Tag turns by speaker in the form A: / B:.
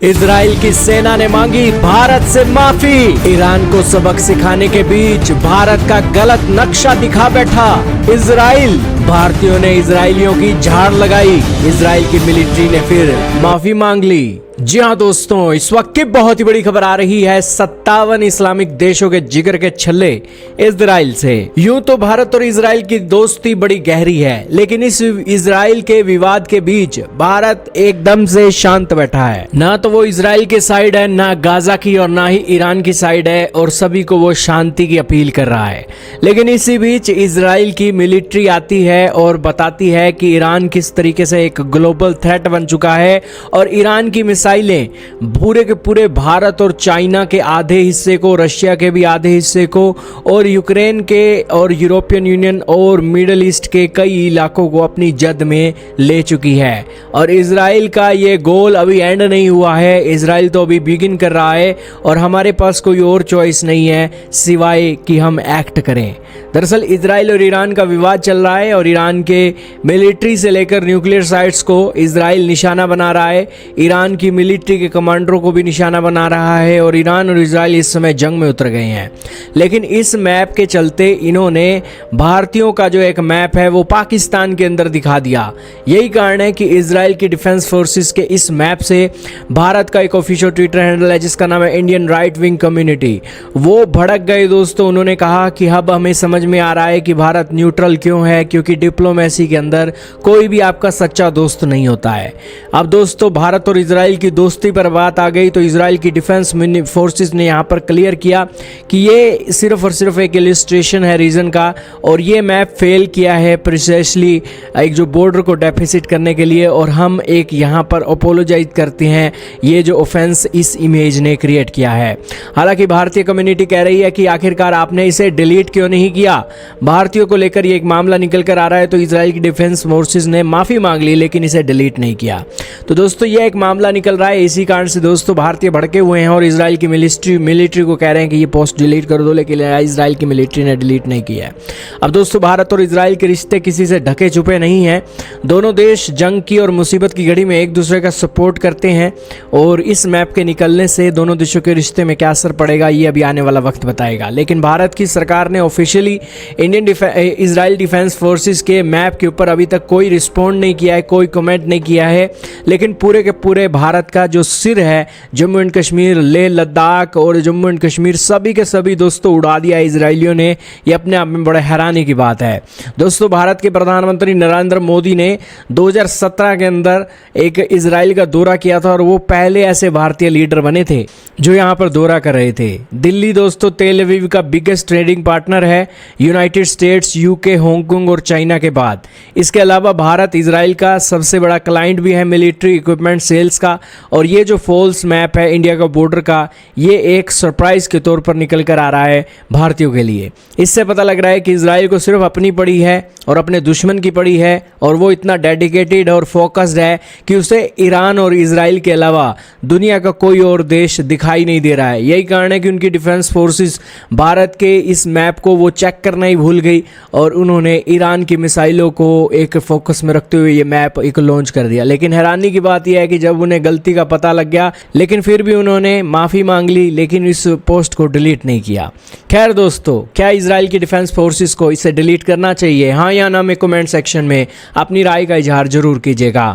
A: Israel की सेना ने मांगी भारत से माफी। ईरान को सबक सिखाने के बीच भारत का गलत नक्शा दिखा बैठा इजराइल। भारतीयों ने इजरायलियों की झाड़ लगाई। इजराइल की मिलिट्री ने फिर माफी मांग ली। जी हाँ दोस्तों, इस वक्त की बहुत ही बड़ी खबर आ रही है 57 इस्लामिक देशों के जिगर के छल्ले इजराइल से। यूं तो भारत और इजराइल की दोस्ती बड़ी गहरी है, लेकिन इस इजराइल के विवाद के बीच भारत एकदम से शांत बैठा है। ना तो वो इजराइल के साइड है, ना गाजा की और ना ही ईरान की साइड है, और सभी को वो शांति की अपील कर रहा है। लेकिन इसी बीच इजराइल की मिलिट्री आती है और बताती है कि ईरान किस तरीके से एक ग्लोबल थ्रेट बन चुका है, और ईरान की मिसाइलें पूरे के पूरे भारत और चाइना के आधे हिस्से को, रशिया के भी आधे हिस्से को, और यूक्रेन के और यूरोपियन यूनियन और मिडल ईस्ट के कई इलाकों को अपनी जद में ले चुकी है। और इजराइल का ये गोल अभी एंड नहीं हुआ है, इजराइल तो अभी बिगिन कर रहा है, और हमारे पास कोई और चॉइस नहीं है सिवाय कि हम एक्ट करें। दरअसल इजराइल और ईरान का विवाद चल रहा है, और ईरान के मिलिट्री से लेकर न्यूक्लियर साइट्स को इजराइल निशाना बना रहा है। ईरान की मिलिट्री के कमांडरों को भी निशाना बना रहा है, और ईरान और इजराइल इस समय जंग में उतर गए हैं। लेकिन इस मैप के चलते इन्होंने भारतीयों का जो एक मैप है वो पाकिस्तान के अंदर दिखा दिया। यही कारण है कि इजराइल की डिफेंस फोर्सेस के इस मैप से भारत का एक ऑफिशियल ट्विटर हैंडल है जिसका नाम है इंडियन राइट विंग कम्युनिटी, वो भड़क गए दोस्तों। उन्होंने कहा कि अब हमें समझ में आ रहा है कि भारत न्यूट्रल क्यों है, क्योंकि डिप्लोमेसी के अंदर कोई भी आपका सच्चा दोस्त नहीं होता है। अब दोस्तों भारत और इजराइल की दोस्ती पर बात आ गई तो इजराइल की डिफेंस फोर्सेस ने यहाँ पर क्लियर किया कि ये सिर्फ और सिर्फ एक इलिस्ट्रेशन है रीजन का, और ये मैप फेल किया है प्रिसाइसली एक जो बॉर्डर को डेफिसिट करने के लिए, और हम एक यहाँ पर अपोलोजाइज करते हैं ये जो ऑफेंस इस इमेज ने क्रिएट किया है। हालांकि भारतीय कम्युनिटी कह रही है कि आखिरकार आपने इसे डिलीट क्यों नहीं किया। भारतीयों को लेकर ये एक मामला निकल कर आ रहा है, तो इजराइल की डिफेंस फोर्सेस ने माफी मांग ली लेकिन इसे डिलीट नहीं किया। तो दोस्तों ये एक मामला निकल रहा है, इसी कारण से दोस्तों भारतीय भड़के हुए हैं और इजराइल की मिलिट्री को कह रहे हैं कि ये पोस्ट डिलीट कर दो, लेकिन इजराइल की मिलिट्री ने डिलीट नहीं किया है। अब दोस्तों भारत और इजराइल के रिश्ते किसी से ढके छुपे नहीं हैं। दोनों देश जंग की और मुसीबत की घड़ी में एक दूसरे का सपोर्ट करते हैं, और इस मैप के निकलने से दोनों देशों के रिश्ते में क्या असर पड़ेगा ये अभी आने वाला वक्त बताएगा। लेकिन भारत की सरकार ने ऑफिशियली इजराइल डिफेंस फोर्सेस के मैप के ऊपर अभी तक कोई रिस्पॉन्ड नहीं किया है, कोई कमेंट नहीं किया है। लेकिन पूरे के पूरे भारत का जो सिर है जम्मू एंड कश्मीर, लेह लद्दाख और जम्मू एंड कश्मीर सभी के सभी दोस्तों उड़ा दिया इजराइलियों ने। ये अपने आप में बड़े हैरानी की बात है दोस्तों। भारत के प्रधानमंत्री नरेंद्र मोदी ने 2017 के अंदर एक इजराइल का दौरा किया था, और वो पहले ऐसे भारतीय लीडर बने थे जो यहाँ पर दौरा कर रहे थे। दिल्ली दोस्तों तेल अवीव का बिगेस्ट ट्रेडिंग पार्टनर है यूनाइटेड स्टेट्स, यूके, हांगकांग और चाइना के बाद। इसके अलावा भारत इजराइल का सबसे बड़ा क्लाइंट भी है मिलिट्री इक्विपमेंट सेल्स का। और ये जो फॉल्स मैप है इंडिया का बॉर्डर का, ये एक सरप्राइज के तौर पर निकल कर आ रहा है भारतीयों के लिए। इससे पता लग रहा है कि इजराइल को सिर्फ अपनी पड़ी है और अपने दुश्मन की पड़ी है, और वो इतना डेडिकेटेड और फोकस्ड है कि उसे ईरान और इजराइल के अलावा दुनिया का कोई और देश दिखाई नहीं दे रहा है। यही कारण है कि उनकी डिफेंस फोर्सेस भारत के इस मैप को वो चेक करना ही भूल गई, और उन्होंने ईरान की मिसाइलों को एक फोकस में रखते हुए ये मैप एक लॉन्च कर दिया। लेकिन हैरानी की बात यह है कि जब उन्हें गलती का पता लग गया, लेकिन फिर भी उन्होंने माफ़ी मांग ली, लेकिन इस पोस्ट को डिलीट नहीं किया। खैर दोस्तों, क्या इजराइल की डिफेंस फोर्सेस को इसे डिलीट करना चाहिए, हाँ या ना में कमेंट सेक्शन में अपनी राय का इजहार जरूर कीजिएगा।